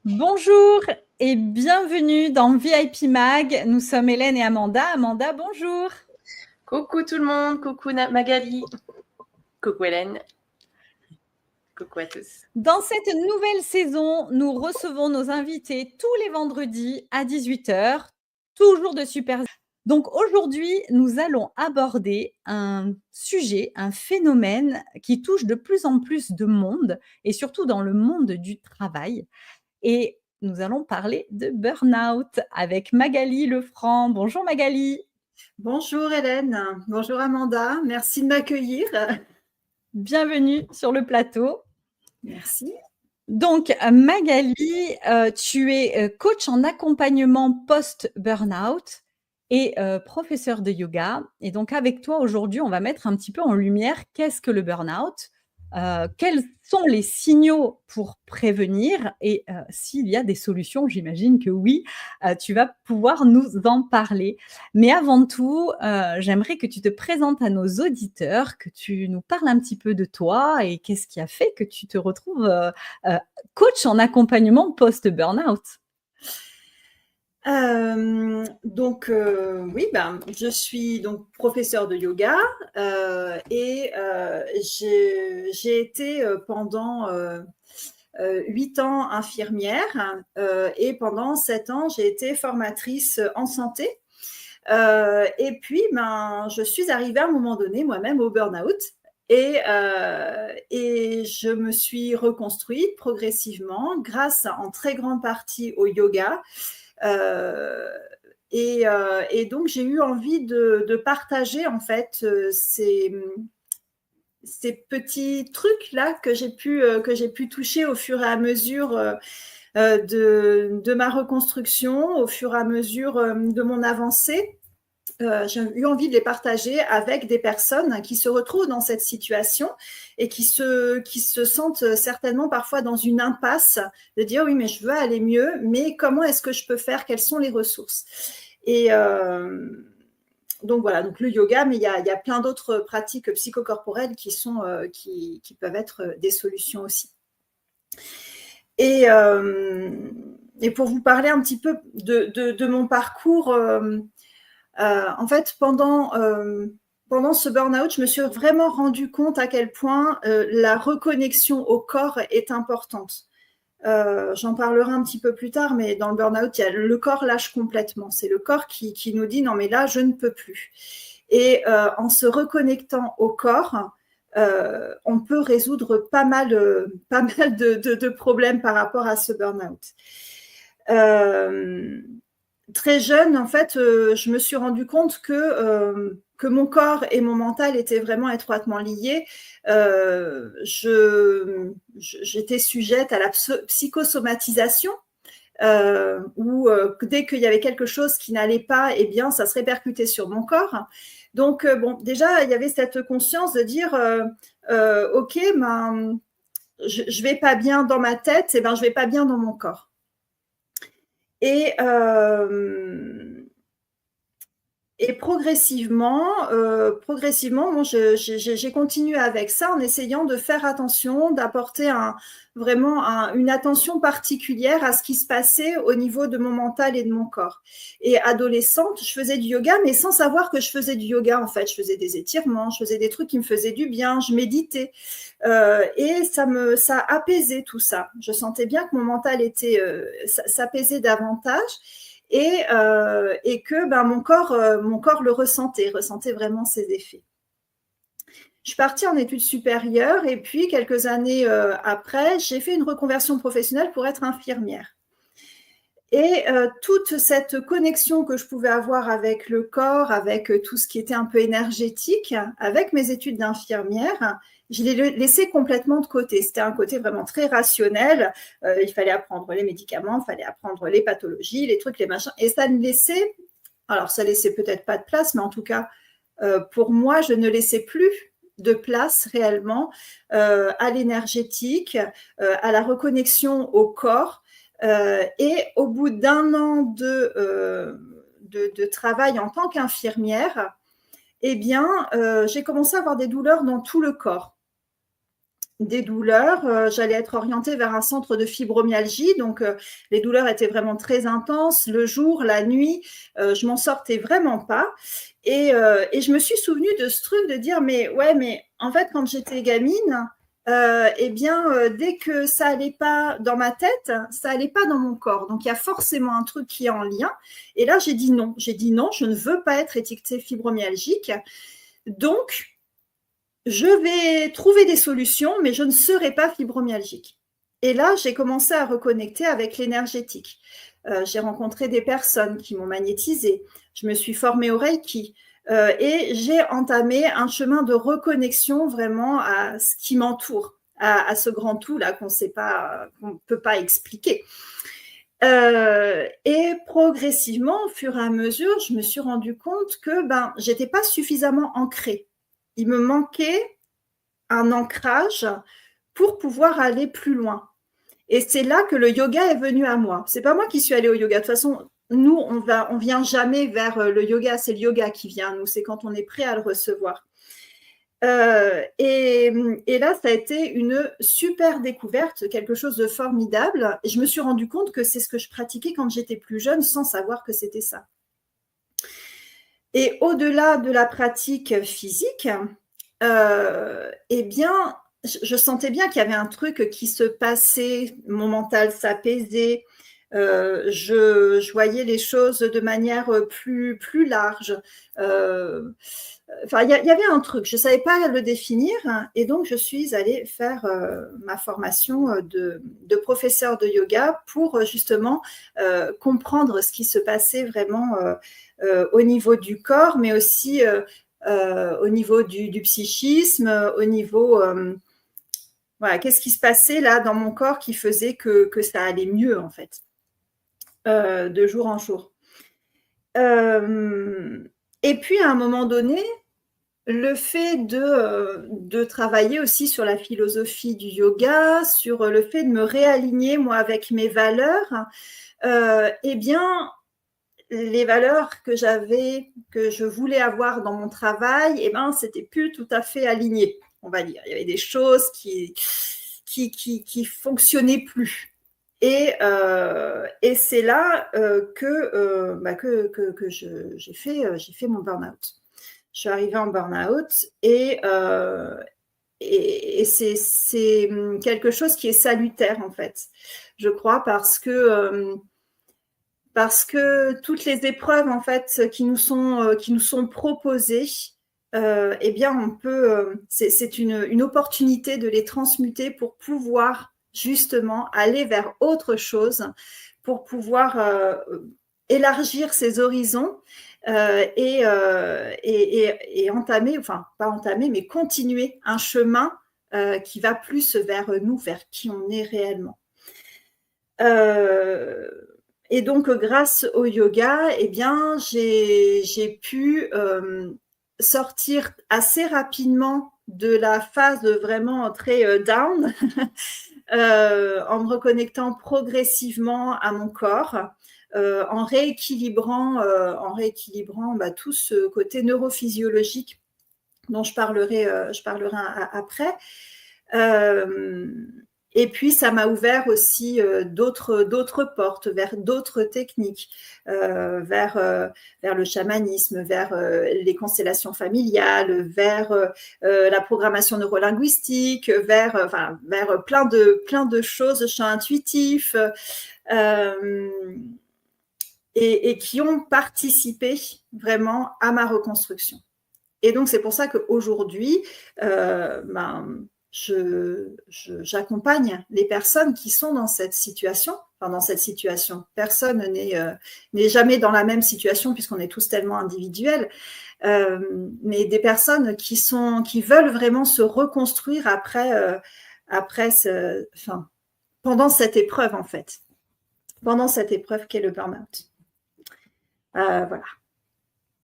Bonjour et bienvenue dans VIP Mag. Nous sommes Hélène et Amanda. Amanda, bonjour. Coucou tout le monde, coucou Magali, coucou Hélène, coucou à tous. Dans cette nouvelle saison, nous recevons nos invités tous les vendredis à 18h, toujours de super. Donc aujourd'hui, nous allons aborder un sujet, un phénomène qui touche de plus en plus de monde et surtout dans le monde du travail. Et nous allons parler de burn-out avec Magali Lefranc. Bonjour Magali. Bonjour Hélène, bonjour Amanda, merci de m'accueillir. Bienvenue sur le plateau. Merci. Donc Magali, tu es coach en accompagnement post-burnout et professeur de yoga. Et donc avec toi aujourd'hui, on va mettre un petit peu en lumière qu'est-ce que le burnout, quels sont les signaux pour prévenir et s'il y a des solutions, j'imagine que oui, tu vas pouvoir nous en parler. Mais avant tout, j'aimerais que tu te présentes à nos auditeurs, que tu nous parles un petit peu de toi et qu'est-ce qui a fait que tu te retrouves coach en accompagnement post-burnout. Je suis donc professeure de yoga et j'ai été pendant 8 ans infirmière et pendant 7 ans, j'ai été formatrice en santé. Et puis, je suis arrivée à un moment donné moi-même au burn-out. Et je me suis reconstruite progressivement grâce en très grande partie au yoga. Et donc, j'ai eu envie de partager en fait ces petits trucs-là que j'ai pu toucher au fur et à mesure de ma reconstruction, au fur et à mesure de mon avancée. J'ai eu envie de les partager avec des personnes qui se retrouvent dans cette situation et qui se sentent certainement parfois dans une impasse de dire oui, mais je veux aller mieux, mais comment est-ce que je peux faire? Quelles sont les ressources? Et donc voilà, donc le yoga, mais il y a plein d'autres pratiques psychocorporelles qui peuvent être des solutions aussi. Et pour vous parler un petit peu de mon parcours, en fait, pendant ce burn-out, je me suis vraiment rendu compte à quel point la reconnexion au corps est importante. J'en parlerai un petit peu plus tard, mais dans le burn-out, le corps lâche complètement. C'est le corps qui nous dit non, mais là, je ne peux plus. Et en se reconnectant au corps, on peut résoudre pas mal de problèmes par rapport à ce burn-out. Très jeune, en fait, je me suis rendu compte que mon corps et mon mental étaient vraiment étroitement liés. J'étais sujette à la psychosomatisation, où dès qu'il y avait quelque chose qui n'allait pas, eh bien, ça se répercutait sur mon corps. Donc, déjà, il y avait cette conscience de dire, OK, je vais pas bien dans ma tête, et je vais pas bien dans mon corps. Et progressivement, j'ai continué avec ça en essayant de faire attention, d'apporter vraiment une attention particulière à ce qui se passait au niveau de mon mental et de mon corps. Et adolescente, je faisais du yoga, mais sans savoir que je faisais du yoga, en fait. Je faisais des étirements, je faisais des trucs qui me faisaient du bien, je méditais. Et ça apaisait tout ça. Je sentais bien que mon mental s'apaisait davantage. Et que mon corps le ressentait vraiment ses effets. Je suis partie en études supérieures et puis quelques années après, j'ai fait une reconversion professionnelle pour être infirmière. Et toute cette connexion que je pouvais avoir avec le corps, avec tout ce qui était un peu énergétique, avec mes études d'infirmière, je l'ai laissé complètement de côté. C'était un côté vraiment très rationnel. Il fallait apprendre les médicaments, il fallait apprendre les pathologies, les trucs, les machins. Et ça ne laissait, alors ça laissait peut-être pas de place, mais en tout cas, pour moi, je ne laissais plus de place réellement à l'énergétique, à la reconnexion au corps. Et au bout d'1 an de travail en tant qu'infirmière, eh bien, j'ai commencé à avoir des douleurs dans tout le corps. des douleurs. J'allais être orientée vers un centre de fibromyalgie. Donc, les douleurs étaient vraiment très intenses. Le jour, la nuit, je m'en sortais vraiment pas. Et je me suis souvenue de ce truc de dire, mais ouais, mais en fait, quand j'étais gamine, dès que ça allait pas dans ma tête, ça allait pas dans mon corps. Donc, il y a forcément un truc qui est en lien. Et là, j'ai dit non. J'ai dit non, je ne veux pas être étiquetée fibromyalgique. Donc, je vais trouver des solutions, mais je ne serai pas fibromyalgique. Et là, j'ai commencé à reconnecter avec l'énergétique. J'ai rencontré des personnes qui m'ont magnétisée. Je me suis formée au Reiki. Et j'ai entamé un chemin de reconnexion vraiment à ce qui m'entoure, à ce grand tout-là qu'on ne peut pas expliquer. Et progressivement, au fur et à mesure, je me suis rendu compte que je n'étais pas suffisamment ancrée. Il me manquait un ancrage pour pouvoir aller plus loin. Et c'est là que le yoga est venu à moi. C'est pas moi qui suis allée au yoga. De toute façon, nous, on vient jamais vers le yoga. C'est le yoga qui vient à nous. C'est quand on est prêt à le recevoir. Et là, ça a été une super découverte, quelque chose de formidable. Et je me suis rendu compte que c'est ce que je pratiquais quand j'étais plus jeune, sans savoir que c'était ça. Et au-delà de la pratique physique, je sentais bien qu'il y avait un truc qui se passait, mon mental s'apaisait, je voyais les choses de manière plus large. Il y avait un truc, je ne savais pas le définir, et donc je suis allée faire ma formation de professeur de yoga pour justement comprendre ce qui se passait vraiment au niveau du corps, mais aussi au niveau du psychisme, au niveau… voilà, qu'est-ce qui se passait là dans mon corps qui faisait que ça allait mieux, en fait, de jour en jour. Et puis, à un moment donné, le fait de travailler aussi sur la philosophie du yoga, sur le fait de me réaligner, moi, avec mes valeurs, les valeurs que je voulais avoir dans mon travail, c'était plus tout à fait aligné, on va dire. Il y avait des choses qui fonctionnaient plus. Et c'est là que j'ai fait mon burn-out. Je suis arrivée en burn-out et c'est quelque chose qui est salutaire, en fait, je crois, parce que toutes les épreuves, en fait, qui nous sont proposées, on peut, c'est une opportunité de les transmuter pour pouvoir justement aller vers autre chose, pour pouvoir élargir ses horizons et entamer, enfin pas entamer, mais continuer un chemin qui va plus vers nous, vers qui on est réellement. Et donc, grâce au yoga, j'ai pu sortir assez rapidement de la phase vraiment très down en me reconnectant progressivement à mon corps, en rééquilibrant tout ce côté neurophysiologique dont je parlerai après. Et puis, ça m'a ouvert aussi d'autres portes, vers d'autres techniques, vers le chamanisme, vers les constellations familiales, vers la programmation neurolinguistique, vers plein de choses, champs intuitifs, et qui ont participé vraiment à ma reconstruction. Et donc, c'est pour ça qu'aujourd'hui, j'accompagne les personnes qui sont dans cette situation. Enfin, dans cette situation, personne n'est jamais dans la même situation puisqu'on est tous tellement individuels. Mais des personnes qui veulent vraiment se reconstruire pendant cette épreuve, en fait. Pendant cette épreuve qu'est le burn-out. Voilà.